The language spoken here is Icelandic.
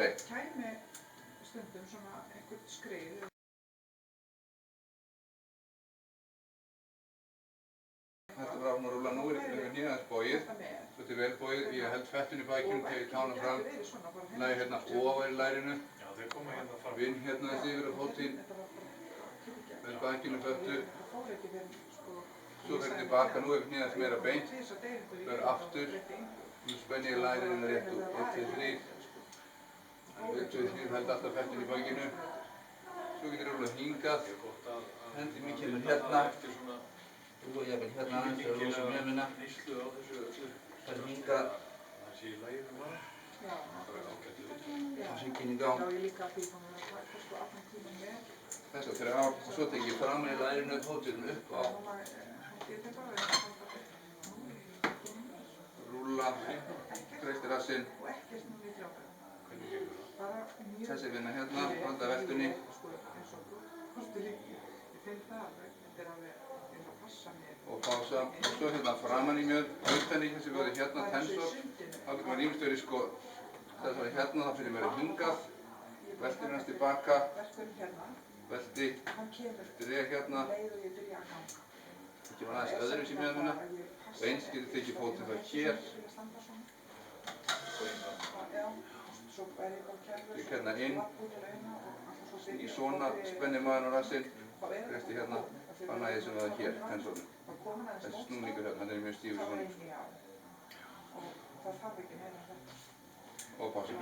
beint. Kæmi stundum svona einhvern skrið. Þetta var að rúla nú yfir nýjaðans bóið. Þetta er vel bóið. Ég held fettinu í bækjum, tegi tána fram. Lægi hérna ofar í lærinu. Vinn hérna þessi yfir á fótinn. Vel bækjunu föttu. Svo fer tilbaka nú yfir nýjaðans meira beint. Fer aftur. Nú spenni ég lærinu rétt úr 1, 2, 3. 1, 2, 3 held alltaf fettinu í bækjunu. Svo getur rúla hingað. Hendi mér kemur hérna. Þú og ég vil hérna aðeins fyrir að losa mjömina. Það er hingað. Og syngin í gang. Þessa 3 ár. Og svo tek ég fram í lærinu fóturinn upp á. Rúlla. Kreistir rassinn. Þessi vinna hérna. Halda veltunni. Og pása. Og svo hérna framan í mjög. Utan í þessi verður hérna tensor. Þá getur maður ýmist verið sko. Þess að hérna þá fyrir mér hingað. Veltir hans tilbaka. Velti. Dreg hérna. Ekki var aðeins öðruvísi með hérna. Og eins getur tekið fótinn það hér. Ég hérna inn. Í svona spenni maðurinn á rassinn. Resti hérna. Annað sem það hér, tensornum. Þessi snúningur hérna, hann er mjög stífur í honum. Og pása.